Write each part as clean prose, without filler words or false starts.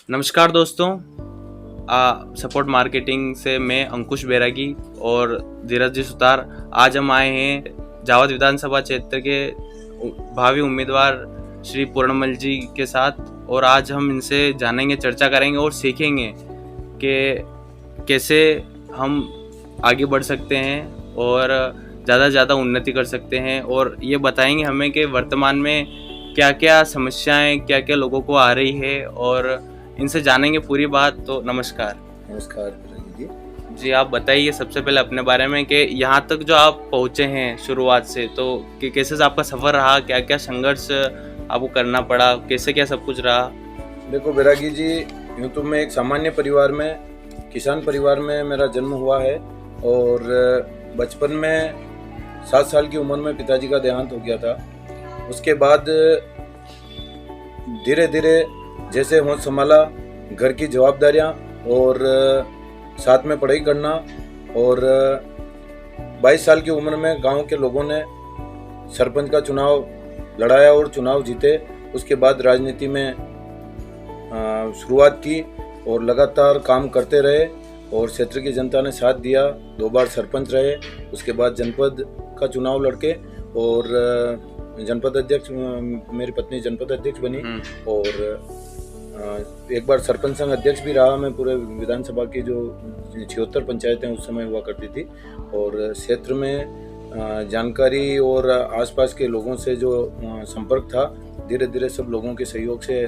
नमस्कार दोस्तों। Support marketing से मैं अंकुश बैरागी और धीरज जी सुतार आज हम आए हैं जावद विधानसभा क्षेत्र के भावी उम्मीदवार श्री पूर्णमल जी के साथ, और आज हम इनसे जानेंगे, चर्चा करेंगे और सीखेंगे कि कैसे हम आगे बढ़ सकते हैं और ज़्यादा से ज़्यादा उन्नति कर सकते हैं, और ये बताएंगे हमें कि वर्तमान में क्या क्या समस्याएं, क्या क्या लोगों को आ रही है, और इनसे जानेंगे पूरी बात। तो नमस्कार। नमस्कार जी। जी, आप बताइए सबसे पहले अपने बारे में कि यहाँ तक जो आप पहुँचे हैं शुरुआत से, तो कि कैसे आपका सफ़र रहा, क्या क्या संघर्ष आपको करना पड़ा, कैसे क्या सब कुछ रहा? देखो बैरागी जी, यूँ तो मैं एक सामान्य परिवार में, किसान परिवार में मेरा जन्म हुआ है, और बचपन में 7 साल की उम्र में पिताजी का देहांत हो गया था। उसके बाद धीरे धीरे जैसे होश संभाला, घर की जवाबदारियाँ और साथ में पढ़ाई करना, और 22 साल की उम्र में गांव के लोगों ने सरपंच का चुनाव लड़ाया और चुनाव जीते। उसके बाद राजनीति में शुरुआत की और लगातार काम करते रहे, और क्षेत्र की जनता ने साथ दिया। 2 बार सरपंच रहे, उसके बाद जनपद का चुनाव लड़के और जनपद अध्यक्ष, मेरी पत्नी जनपद अध्यक्ष बनी, और एक बार सरपंच संघ अध्यक्ष भी रहा मैं। पूरे विधानसभा की जो 76 पंचायतें उस समय हुआ करती थी, और क्षेत्र में जानकारी और आसपास के लोगों से जो संपर्क था, धीरे धीरे सब लोगों के सहयोग से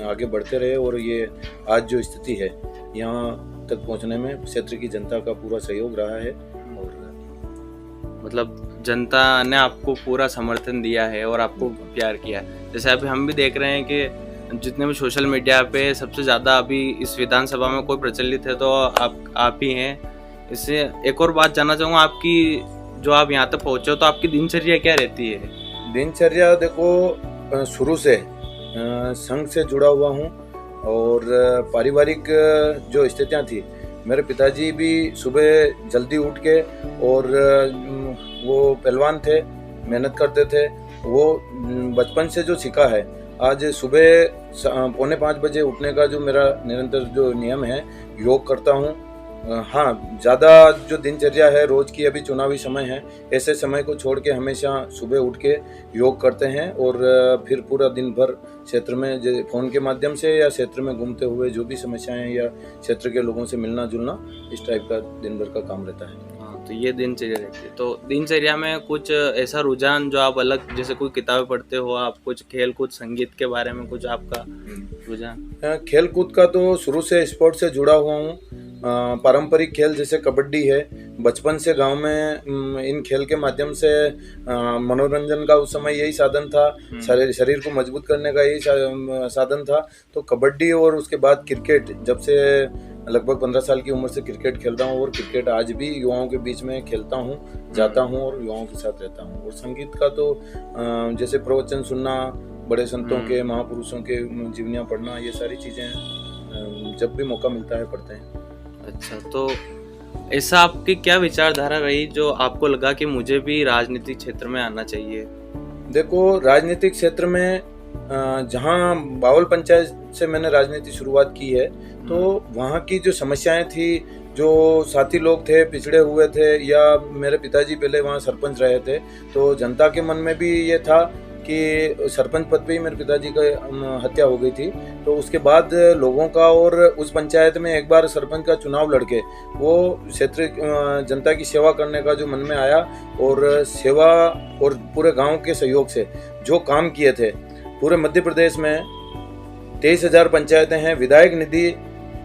आगे बढ़ते रहे, और ये आज जो स्थिति है यहाँ तक पहुँचने में क्षेत्र की जनता का पूरा सहयोग रहा है। और मतलब जनता ने आपको पूरा समर्थन दिया है और आपको प्यार किया है। जैसे अभी हम भी देख रहे हैं कि जितने भी सोशल मीडिया पे सबसे ज़्यादा अभी इस विधानसभा में कोई प्रचलित है तो आप ही हैं। इससे एक और बात जानना चाहूँगा, आपकी जो आप यहाँ तक पहुँचे हो तो आपकी दिनचर्या क्या रहती है? दिनचर्या देखो, शुरू से संघ से जुड़ा हुआ हूँ, और पारिवारिक जो स्थितियाँ थी, मेरे पिताजी भी सुबह जल्दी उठ के, और वो पहलवान थे, मेहनत करते थे, वो बचपन से जो सीखा है। आज सुबह 4:45 बजे उठने का जो मेरा निरंतर जो नियम है, योग करता हूँ। हाँ, ज़्यादा जो दिनचर्या है रोज़ की, अभी चुनावी समय है, ऐसे समय को छोड़ के हमेशा सुबह उठ के योग करते हैं, और फिर पूरा दिन भर क्षेत्र में फ़ोन के माध्यम से या क्षेत्र में घूमते हुए जो भी समस्याएं या क्षेत्र के लोगों से मिलना जुलना, इस टाइप का दिन भर का काम रहता है। हाँ, तो ये दिनचर्या रहती है। तो दिनचर्या में कुछ ऐसा रुझान जो आप अलग, जैसे कोई किताबें पढ़ते हो आप, कुछ खेल कूद संगीत के बारे में कुछ आपका रुझान? खेल कूद का तो शुरू से स्पोर्ट से जुड़ा हुआ हूँ। पारंपरिक खेल जैसे कबड्डी है, बचपन से गांव में इन खेल के माध्यम से मनोरंजन का उस समय यही साधन था, शरीर को मजबूत करने का यही साधन था। तो कबड्डी, और उसके बाद क्रिकेट, जब से लगभग 15 साल की उम्र से क्रिकेट खेल रहा हूँ, और क्रिकेट आज भी युवाओं के बीच में खेलता हूँ, जाता हूँ और युवाओं के साथ रहता हूँ। और संगीत का तो जैसे प्रवचन सुनना, बड़े संतों के, महापुरुषों के जीवनियाँ पढ़ना, ये सारी चीज़ें जब भी मौका मिलता है पढ़ते हैं। अच्छा, तो ऐसा आपकी क्या विचारधारा रही जो आपको लगा कि मुझे भी राजनीतिक क्षेत्र में आना चाहिए? देखो, राजनीतिक क्षेत्र में जहाँ बावल पंचायत से मैंने राजनीति शुरुआत की है, तो वहाँ की जो समस्याएं थी, जो साथी लोग थे, पिछड़े हुए थे, या मेरे पिताजी पहले वहाँ सरपंच रहे थे, तो जनता के मन में भी ये था कि सरपंच पद पे ही मेरे पिताजी का हत्या हो गई थी। तो उसके बाद लोगों का, और उस पंचायत में एक बार सरपंच का चुनाव लड़के वो क्षेत्र जनता की सेवा करने का जो मन में आया, और सेवा और पूरे गांव के सहयोग से जो काम किए थे, पूरे मध्य प्रदेश में 23,000 पंचायतें हैं। विधायक निधि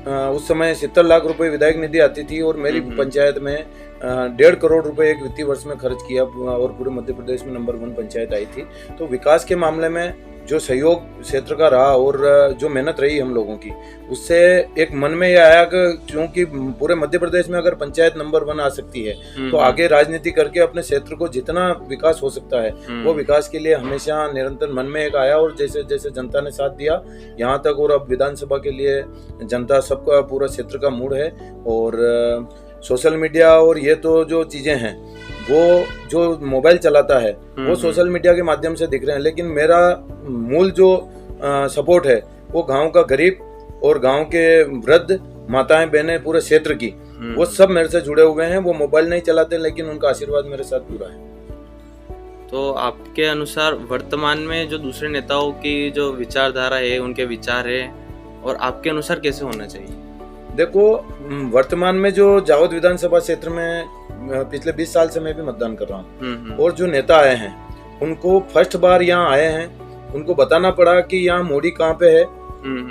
उस समय 70 लाख रुपए विधायक निधि आती थी, और मेरी पंचायत में 1.5 करोड़ रुपए एक वित्तीय वर्ष में खर्च किया, और पूरे मध्य प्रदेश में नंबर 1 पंचायत आई थी। तो विकास के मामले में जो सहयोग क्षेत्र का रहा, और जो मेहनत रही हम लोगों की, उससे एक मन में यह आया कि क्योंकि पूरे मध्य प्रदेश में अगर पंचायत नंबर 1 आ सकती है, तो आगे राजनीति करके अपने क्षेत्र को जितना विकास हो सकता है, वो विकास के लिए हमेशा निरंतर मन में एक आया। और जैसे जैसे जनता ने साथ दिया यहाँ तक, और अब विधानसभा के लिए जनता सबका, पूरा क्षेत्र का मूड है। और सोशल मीडिया और ये तो जो चीज़ें हैं, वो जो मोबाइल चलाता है वो सोशल मीडिया के माध्यम से दिख रहे हैं, लेकिन मेरा मूल जो सपोर्ट है वो गांव का गरीब और गांव के वृद्ध माताएं बहनें पूरे क्षेत्र की, वो सब मेरे से जुड़े हुए हैं। वो मोबाइल नहीं चलाते लेकिन उनका आशीर्वाद मेरे साथ पूरा है। तो आपके अनुसार वर्तमान में जो दूसरे नेताओं की जो विचारधारा है, उनके विचार है, और आपके अनुसार कैसे होना चाहिए? देखो, वर्तमान में जो जावद विधानसभा क्षेत्र में पिछले 20 साल से मैं भी मतदान कर रहा हूँ, और जो नेता आए हैं उनको फर्स्ट बार यहाँ आए हैं, उनको बताना पड़ा कि यहाँ मोड़ी कहाँ पे है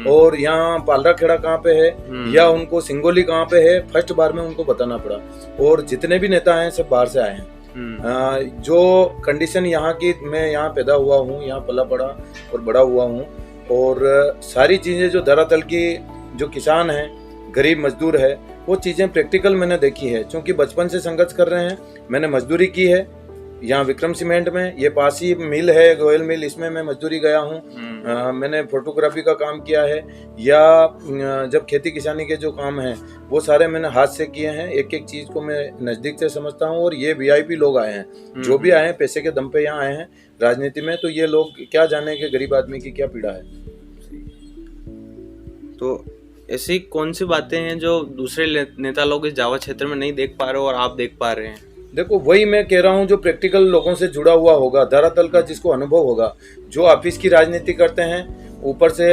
और यहाँ पालरा खेड़ा कहाँ पे है या उनको सिंगोली कहाँ पे है। फर्स्ट बार में उनको बताना पड़ा। और जितने भी नेता हैं सब बाहर से आए हैं। जो कंडीशन यहाँ की, मैं यहाँ पैदा हुआ हूँ, यहाँ पला पड़ा और बड़ा हुआ हूँ, और सारी चीजें जो धरातल की, जो किसान है, गरीब मजदूर है, वो चीजें प्रैक्टिकल मैंने देखी है। क्योंकि बचपन से संघर्ष कर रहे हैं, मैंने मजदूरी की है यहाँ विक्रम सीमेंट में। ये पास ही मिल है गोयल मिल, इसमें मैं मजदूरी गया हूँ। मैंने फोटोग्राफी का काम किया है, या जब खेती किसानी के जो काम हैं वो सारे मैंने हाथ से किए हैं। एक एक चीज को मैं नजदीक से समझता हूँ। और ये वीआईपी लोग आए हैं, जो भी आए हैं पैसे के दम पे यहाँ आए हैं राजनीति में, तो ये लोग क्या जाने कि गरीब आदमी की क्या पीड़ा है। तो ऐसी कौन सी बातें हैं जो दूसरे नेता लोग इस जावा क्षेत्र में नहीं देख पा रहे हो और आप देख पा रहे हैं? देखो, वही मैं कह रहा हूँ, जो प्रैक्टिकल लोगों से जुड़ा हुआ होगा, धरातल का जिसको अनुभव होगा, जो ऑफिस की राजनीति करते हैं, ऊपर से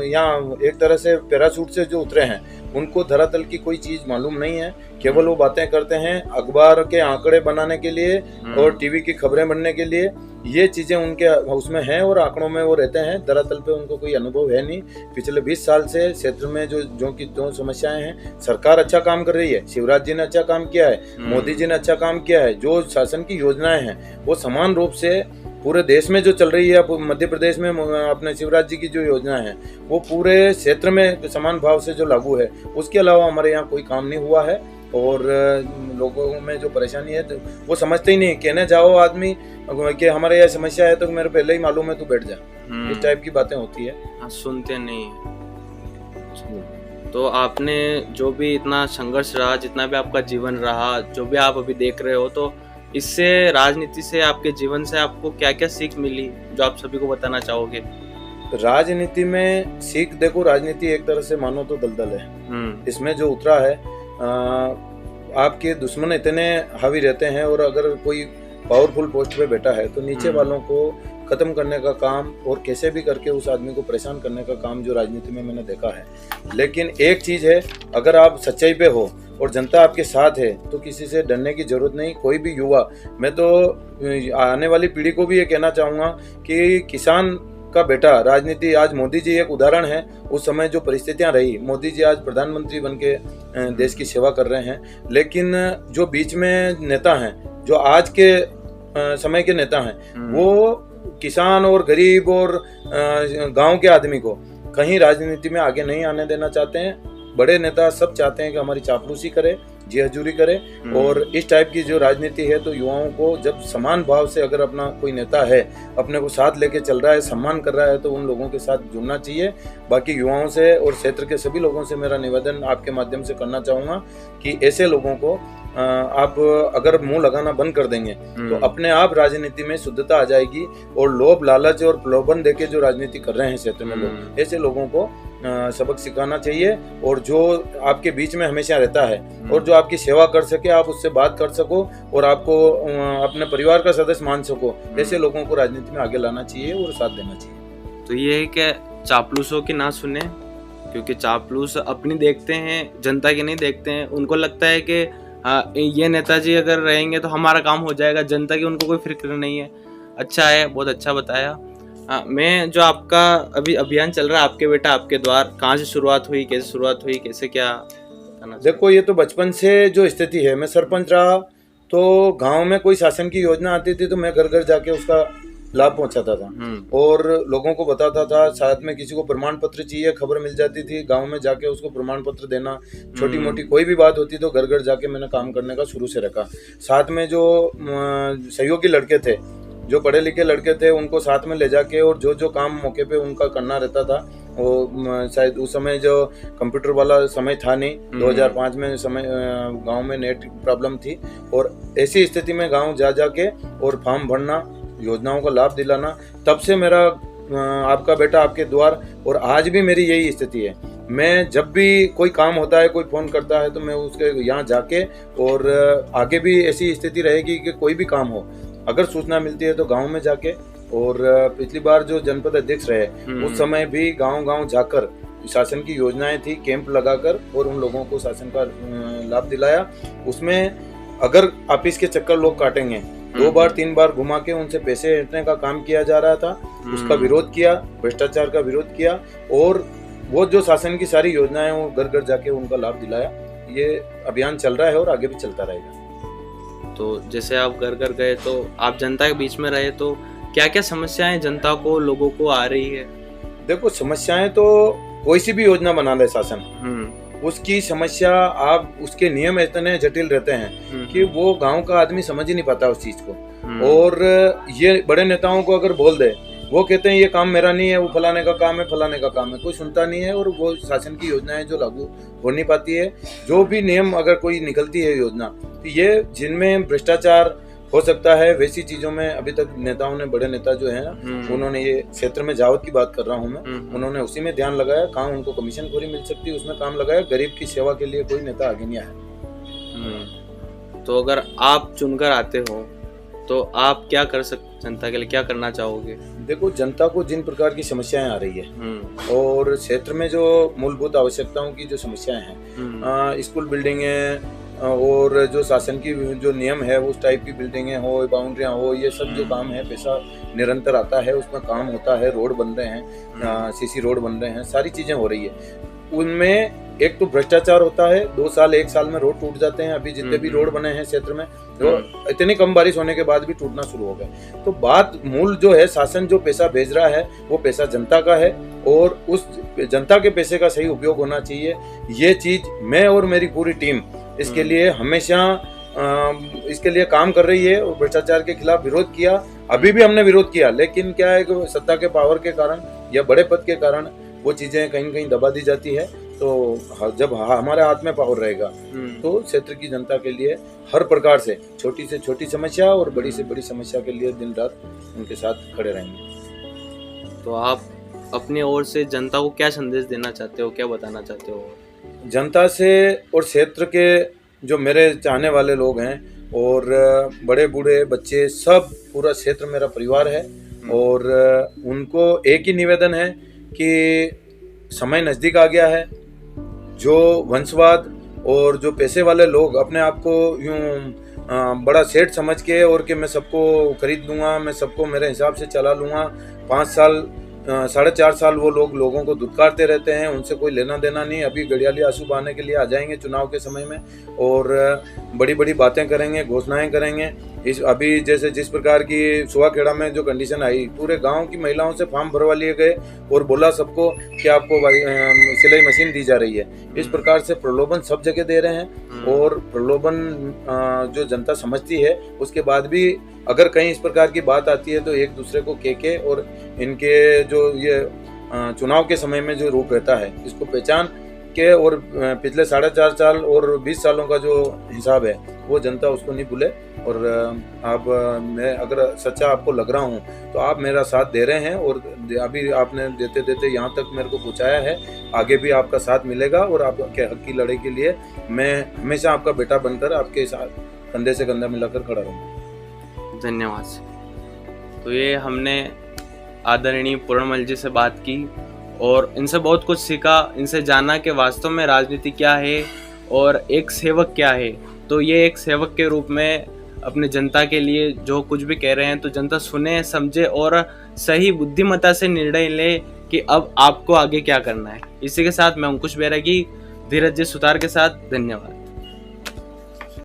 यहाँ एक तरह से पैराशूट से जो उतरे हैं, उनको धरातल की कोई चीज मालूम नहीं है। केवल वो बातें करते हैं अखबार के आंकड़े बनाने के लिए और टीवी की खबरें बनने के लिए। ये चीजें उनके उसमें हैं और आंकड़ों में वो रहते हैं। धरातल पे उनको कोई अनुभव है नहीं। पिछले 20 साल से क्षेत्र में जो समस्याएं हैं, सरकार अच्छा काम कर रही है। शिवराज जी ने अच्छा काम किया है, मोदी जी ने अच्छा काम किया है। जो शासन की योजनाएं हैं वो समान रूप से पूरे देश में जो चल रही है। मध्य प्रदेश में अपने शिवराज जी की जो योजना है वो पूरे क्षेत्र में समान भाव से जो लागू है। उसके अलावा हमारे यहाँ कोई काम नहीं हुआ है। और लोगों में जो परेशानी है तो वो समझते ही नहीं। कहने जाओ आदमी कि हमारे यहाँ समस्या है तो मेरे पहले ही मालूम है, तू बैठ जा। इस टाइप की बातें होती है। हाँ, सुनते नहीं। तो आपने जो भी इतना संघर्ष रहा, जितना भी आपका जीवन रहा, जो भी आप अभी देख रहे हो, तो इससे, राजनीति से, आपके जीवन से आपको क्या क्या सीख मिली जो आप सभी को बताना चाहोगे? राजनीति में सीख, देखो, राजनीति एक तरह से मानो तो दलदल है। इसमें जो उतरा है, आपके दुश्मन इतने हावी रहते हैं, और अगर कोई पावरफुल पोस्ट पे बैठा है तो नीचे वालों को खत्म करने का काम और कैसे भी करके उस आदमी को परेशान करने का काम जो राजनीति में मैंने देखा है। लेकिन एक चीज है, अगर आप सच्चाई पे हो और जनता आपके साथ है तो किसी से डरने की जरूरत नहीं। कोई भी युवा, मैं तो आने वाली पीढ़ी को भी ये कहना चाहूँगा कि किसान का बेटा राजनीति, आज मोदी जी एक उदाहरण है। उस समय जो परिस्थितियां रही, मोदी जी आज प्रधानमंत्री बन के देश की सेवा कर रहे हैं। लेकिन जो बीच में नेता हैं, जो आज के समय के नेता हैं, वो किसान और गरीब और गांव के आदमी को कहीं राजनीति में आगे नहीं आने देना चाहते हैं। बड़े नेता सब चाहते हैं कि हमारी चापलूसी करे, जी हजूरी करे। और इस टाइप की जो राजनीति है, तो युवाओं को जब समान भाव से अगर अपना कोई नेता है, अपने को साथ लेके चल रहा है, सम्मान कर रहा है, तो उन लोगों के साथ जुड़ना चाहिए। बाकी युवाओं से और क्षेत्र के सभी लोगों से मेरा निवेदन आपके माध्यम से करना चाहूँगा कि ऐसे लोगों को आप अगर मुंह लगाना बंद कर देंगे तो अपने आप राजनीति में शुद्धता आ जाएगी। और लोभ, लालच और प्रलोभन देके जो राजनीति कर रहे हैं क्षेत्र में लोग, ऐसे लोगों को सबक सिखाना चाहिए। और जो आपके बीच में हमेशा रहता है और जो आपकी सेवा कर सके, आप उससे बात कर सको और आपको अपने परिवार का सदस्य मान सको, ऐसे लोगों को राजनीति में आगे लाना चाहिए और साथ देना चाहिए। तो ये है कि चापलूसों की ना सुने, क्योंकि चापलूस अपनी देखते हैं, जनता की नहीं देखते हैं। उनको लगता है कि ये नेताजी अगर रहेंगे तो हमारा काम हो जाएगा, जनता की उनको कोई फिक्र नहीं है। अच्छा है, बहुत अच्छा बताया। मैं जो आपका अभी अभियान चल रहा है, आपके बेटा आपके द्वार, कहाँ से शुरुआत हुई, कैसे शुरुआत हुई, कैसे क्या? देखो, ये तो बचपन से जो स्थिति है, मैं सरपंच रहा तो गांव में कोई शासन की योजना आती थी तो मैं घर घर जाके उसका लाभ पहुंचाता था और लोगों को बताता था। साथ में किसी को प्रमाण पत्र चाहिए, खबर मिल जाती थी, गांव में जाके उसको प्रमाण पत्र देना। छोटी मोटी कोई भी बात होती तो घर घर जाके मैंने काम करने का शुरू से रखा। साथ में जो सहयोगी लड़के थे, जो पढ़े लिखे लड़के थे, उनको साथ में ले जाके और जो जो काम मौके पे उनका करना रहता था। वो शायद उस समय जो कंप्यूटर वाला समय था नहीं, 2005 में समय गांव में नेट प्रॉब्लम थी और ऐसी स्थिति में गांव जा जाके और फॉर्म भरना, योजनाओं का लाभ दिलाना। तब से मेरा आपका बेटा आपके द्वार, और आज भी मेरी यही स्थिति है। मैं जब भी कोई काम होता है, कोई फ़ोन करता है तो मैं उसके यहाँ जाके, और आगे भी ऐसी स्थिति रहेगी कि कोई भी काम हो, अगर सूचना मिलती है तो गाँव में जाके, और पिछली बार जो जनपद अध्यक्ष रहे उस समय भी गाँव-गाँव जाकर शासन की योजनाएं थी, कैंप लगाकर, और उन लोगों को शासन का लाभ दिलाया। उसमें अगर ऑफिस के चक्कर लोग काटेंगे, 2 बार 3 बार घुमा के उनसे पैसे ऐंठने का काम किया जा रहा था, उसका विरोध किया, भ्रष्टाचार का विरोध किया, और वो जो शासन की सारी योजनाएं वो घर घर जाके उनका लाभ दिलाया। ये अभियान चल रहा है और आगे भी चलता रहेगा। तो जैसे आप घर घर गए तो आप जनता के बीच में रहे, तो क्या क्या समस्याएं जनता को, लोगों को आ रही है? देखो, समस्याएं तो कोई सी भी योजना बना ले शासन, उसकी समस्या, आप उसके नियम इतने जटिल रहते हैं कि वो गांव का आदमी समझ ही नहीं पाता उस चीज को। और ये बड़े नेताओं को अगर बोल दे, वो कहते हैं ये काम मेरा नहीं है, वो फलाने का काम है, फलाने का काम है, कोई सुनता नहीं है। और वो शासन की योजनाएं जो लागू हो नहीं पाती है, जो भी नियम अगर कोई निकलती है योजना, तो ये जिनमें भ्रष्टाचार हो सकता है, वैसी चीजों में अभी तक नेताओं ने, बड़े नेता जो है ना, उन्होंने ये क्षेत्र में जावत की बात कर रहा हूँ मैं, उन्होंने उसी में ध्यान लगाया। कहाँ उनको कमीशन खोरी मिल सकती है उसमें काम लगाया, गरीब की सेवा के लिए कोई नेता आगे नहीं आया। तो अगर आप चुनकर आते हो तो आप क्या कर सकते, जनता के लिए क्या करना चाहोगे? देखो, जनता को जिन प्रकार की समस्याएं आ रही है और क्षेत्र में जो मूलभूत आवश्यकताओं की जो समस्याएं हैं, स्कूल बिल्डिंगें और जो शासन की जो नियम है उस टाइप की बिल्डिंगें हो, बाउंड्रियां हो, ये सब जो काम है, पैसा निरंतर आता है, उसमें काम होता है, रोड बन रहे हैं, सीसी रोड बन रहे हैं, सारी चीजें हो रही है। उनमें एक तो भ्रष्टाचार होता है, 2 साल 1 साल में रोड टूट जाते हैं। अभी जितने भी रोड बने हैं क्षेत्र में, जो इतनी कम बारिश होने के बाद भी टूटना शुरू हो गए। तो बात मूल जो है, शासन जो पैसा भेज रहा है वो पैसा जनता का है, और उस जनता के पैसे का सही उपयोग होना चाहिए। ये चीज मैं और मेरी पूरी टीम इसके लिए हमेशा इसके लिए काम कर रही है, और भ्रष्टाचार के खिलाफ विरोध किया, अभी भी हमने विरोध किया। लेकिन क्या है कि सत्ता के पावर के कारण या बड़े पद के कारण वो चीजें कहीं कहीं दबा दी जाती है। तो जब हमारे हाथ में पावर रहेगा तो क्षेत्र की जनता के लिए हर प्रकार से छोटी समस्या और बड़ी से बड़ी समस्या के लिए दिन रात उनके साथ खड़े रहेंगे। तो आप अपनी ओर से जनता को क्या संदेश देना चाहते हो, क्या बताना चाहते हो? जनता से और क्षेत्र के जो मेरे चाहने वाले लोग हैं, और बड़े बूढ़े बच्चे सब, पूरा क्षेत्र मेरा परिवार है, और उनको एक ही निवेदन है कि समय नज़दीक आ गया है। जो वंशवाद और जो पैसे वाले लोग अपने आप को यूं बड़ा सेठ समझ के, और कि मैं सबको खरीद लूँगा, मैं सबको मेरे हिसाब से चला लूँगा, 5 साल 4.5 साल वो लोगों को दुत्कारते रहते हैं, उनसे कोई लेना देना नहीं। अभी घड़ियाली आंसू बहाने के लिए आ जाएंगे चुनाव के समय में, और बड़ी बड़ी बातें करेंगे, घोषणाएं करेंगे। अभी जैसे जिस प्रकार की सुहाखेड़ा में जो कंडीशन आई, पूरे गांव की महिलाओं से फॉर्म भरवा लिए गए और बोला सबको कि आपको सिलाई मशीन दी जा रही है। इस प्रकार से प्रलोभन सब जगह दे रहे हैं, और प्रलोभन जो जनता समझती है, उसके बाद भी अगर कहीं इस प्रकार की बात आती है तो एक दूसरे को के और इनके जो ये चुनाव के समय में जो रूप रहता है, इसको पहचान के, और पिछले 4.5 साल और 20 सालों का जो हिसाब है वो जनता उसको नहीं भूले। और आप, मैं अगर सच्चा आपको लग रहा हूँ तो आप मेरा साथ दे रहे हैं, और अभी आपने देते देते यहाँ तक मेरे को पहुँचाया है, आगे भी आपका साथ मिलेगा। और आपके हक की लड़ाई के लिए मैं हमेशा आपका बेटा बनकर आपके साथ कंधे से कंधा मिलाकर खड़ा रहूँगा। धन्यवाद। तो ये हमने आदरणीय पूर्णमल जी से बात की और इनसे बहुत कुछ सीखा, इनसे जाना कि वास्तव में राजनीति क्या है और एक सेवक क्या है। तो ये एक सेवक के रूप में अपने जनता के लिए जो कुछ भी कह रहे हैं, तो जनता सुने, समझे और सही बुद्धिमत्ता से निर्णय ले कि अब आपको आगे क्या करना है। इसी के साथ मैं अंकुश बैरागी, धीरज जी सुतार के साथ, धन्यवाद।